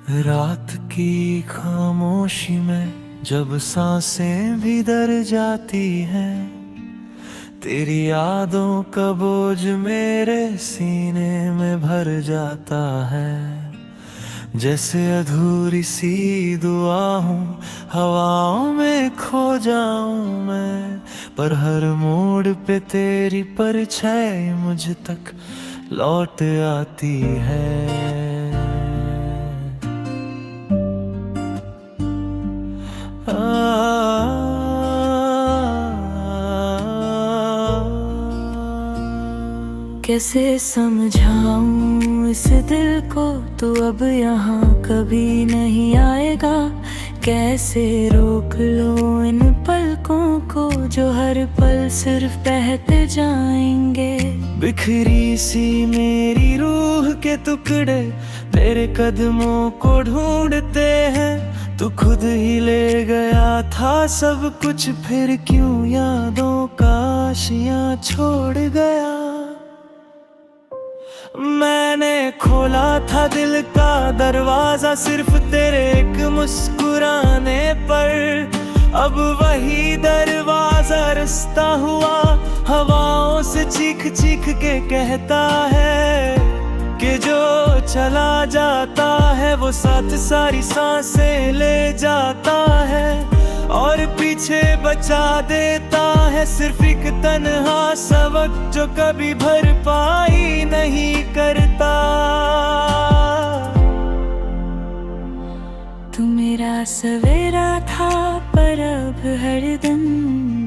रात की खामोशी में जब सांसें भी दर जाती हैं, तेरी यादों का बोझ मेरे सीने में भर जाता है। जैसे अधूरी सी दुआ हूँ, हवाओं में खो जाऊं मैं, पर हर मोड़ पे तेरी परछाई मुझ तक लौट आती है। कैसे समझाऊं इस दिल को, तू अब यहाँ कभी नहीं आएगा। कैसे रोक लो इन पलकों को जो हर पल सिर्फ बहते जाएंगे। बिखरी सी मेरी रूह के टुकड़े तेरे कदमों को ढूंढते हैं। तू खुद ही ले गया था सब कुछ, फिर क्यों यादों का आशियां छोड़ गया। मैंने खोला था दिल का दरवाजा सिर्फ तेरे एक मुस्कुराने पर, अब वही दरवाजा रास्ता हुआ, हवाओं से चीख चीख के कहता है कि जो चला जाता है वो साथ सारी सांसें ले जाता है, और पीछे बचा देता है सिर्फ एक तन्हा सबक जो कभी भरपाई नहीं करता। तू मेरा सवेरा था पर अब हर दिन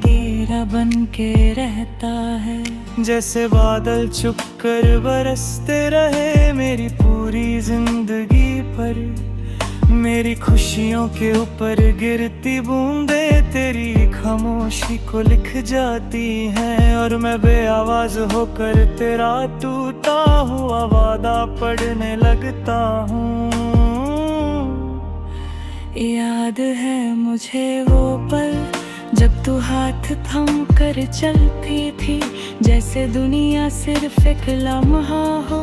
अंधेरा बन के रहता है। जैसे बादल छुप कर बरसते रहे मेरी पूरी जिंदगी पर, मेरी खुशियों के ऊपर गिरती बूंदें तेरी खामोशी को लिख जाती हैं, और मैं बेआवाज होकर तेरा टूटा हुआ वादा पढ़ने लगता हूँ। याद है मुझे वो पल जब तू हाथ थम कर चलती थी, जैसे दुनिया सिर्फ एक लम्हा हो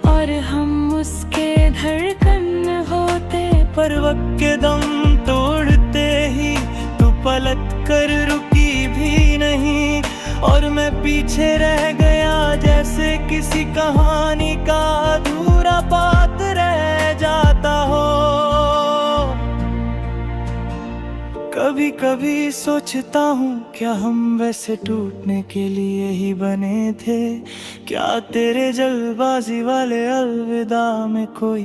और हम उसके धड़कन होते। पर वक्त के दम तोड़ते ही तू पलट कर रुकी भी नहीं, और मैं पीछे रह गया जैसे किसी कहानी का अधूरा बात रह जाता हो। कभी कभी सोचता हूँ क्या हम वैसे टूटने के लिए ही बने थे, क्या तेरे जल्दबाजी वाले अलविदा में कोई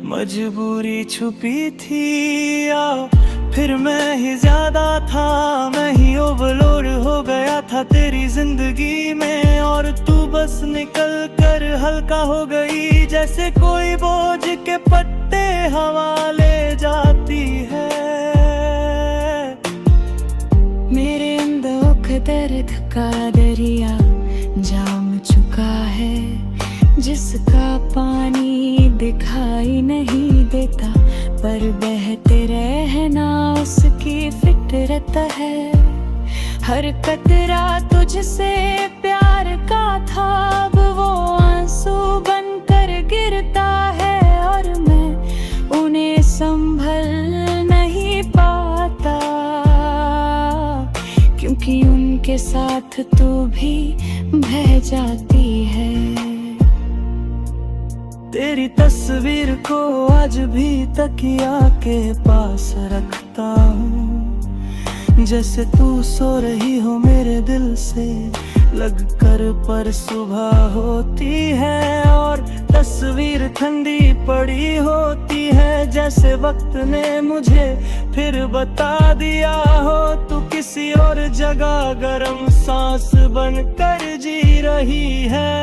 मजबूरी छुपी थी, या फिर मैं ही ज्यादा था, मैं ही ओवरलोड हो गया था तेरी जिंदगी में, और तू बस निकल कर हल्का हो गई जैसे कोई बोझ के पत्ते हवा ले जाती है। मेरे अंदर दर्द का दरिया जाम चुका है, जिसका पानी दिखाई नहीं देता, पर बहते रहना उसकी फितरत है। हर कतरा तुझसे प्यार का था, अब वो आंसू बनकर गिरता है, और मैं उन्हें संभल नहीं पाता, क्योंकि उनके साथ तू भी बह जाती है। तेरी तस्वीर को आज भी तकिया के पास रखता हूँ, जैसे तू सो रही हो मेरे दिल से लगकर, पर सुबह होती है और तस्वीर ठंडी पड़ी होती है, जैसे वक्त ने मुझे फिर बता दिया हो तू किसी और जगह गर्म सांस बनकर जी रही है।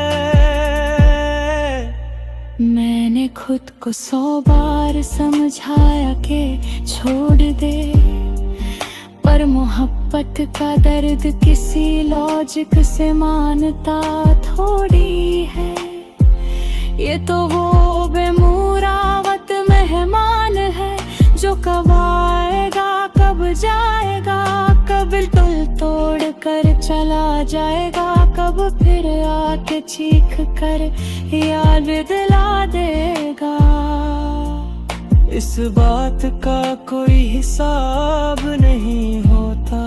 मैंने खुद को 100 बार समझाया कि छोड़ दे, पर मोहब्बत का दर्द किसी लॉजिक से मानता थोड़ी है। ये तो वो बेमुरावत मेहमान है जो कब आएगा कब जाएगा, कब दिल तोड़ कर चला जाएगा, कब फिर आके चीख कर याद दिला देगा। इस बात का कोई हिसाब नहीं होता।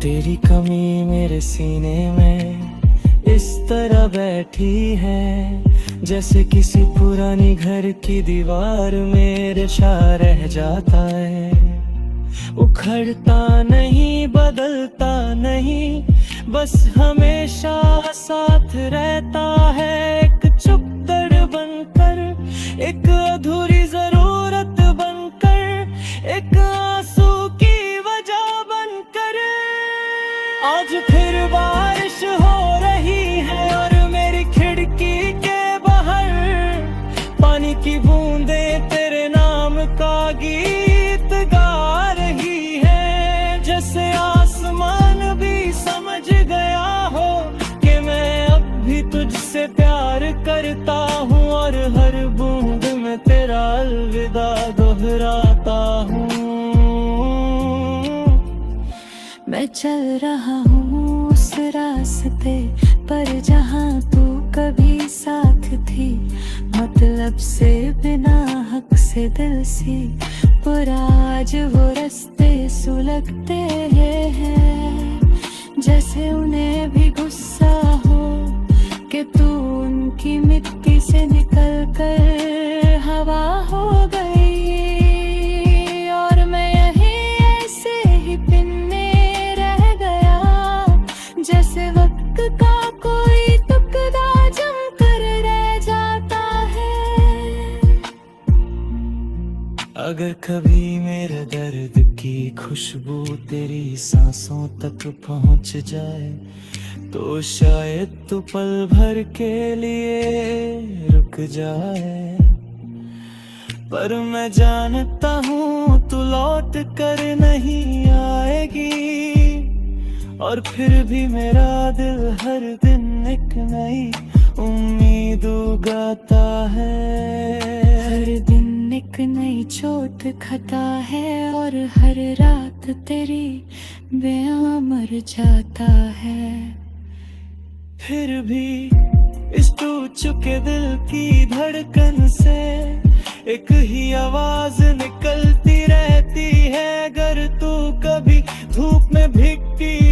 तेरी कमी मेरे सीने में इस तरह बैठी है, जैसे किसी पुरानी घर की दीवार में रेशा रह जाता है। उखड़ता नहीं, बदलता नहीं, बस हमेशा साथ रहता है। एक चुप दर बनकर, एक अधूरी जरूरत बनकर, एक आंसू की वजह बनकर। आज फिर बारिश हो रही है और मेरी खिड़की के बाहर पानी की बूंदें तेरे नाम का गीत गा रही है। जैसे आसमान भी समझ गया हो कि मैं अब भी तुझसे प्यार करता हूँ, और हर बूंद में तेरा अलविदा दोहराता हूँ। मैं चल रहा हूँ उस रास्ते पर जहाँ तू कभी साथ थी, मतलब से बिना हक से दिल सी पर आज वो रास्ते सुलगते हैं। जैसे उन्हें भी गुस्सा हो कि तू उनकी मिट्टी से निकल कर हवा हो गई, और मैं यहीं ऐसे ही पिन्ने रह गया, जैसे वक्त का कोई टुकड़ा जम कर रह जाता है। अगर कभी मेरे दर्द की खुशबू तेरी सांसों तक पहुंच जाए, तो शायद तू पल भर के लिए रुक जाए। पर मैं जानता हूँ तू लौट कर नहीं आएगी, और फिर भी मेरा दिल हर दिन एक नई उम्मीद उगाता है। हर दिन एक नई चोट खाता है, और हर रात तेरी बेआं मर जाता है। फिर भी इस टूट चुके दिल की धड़कन से एक ही आवाज निकलती रहती है। अगर तू कभी धूप में भीगती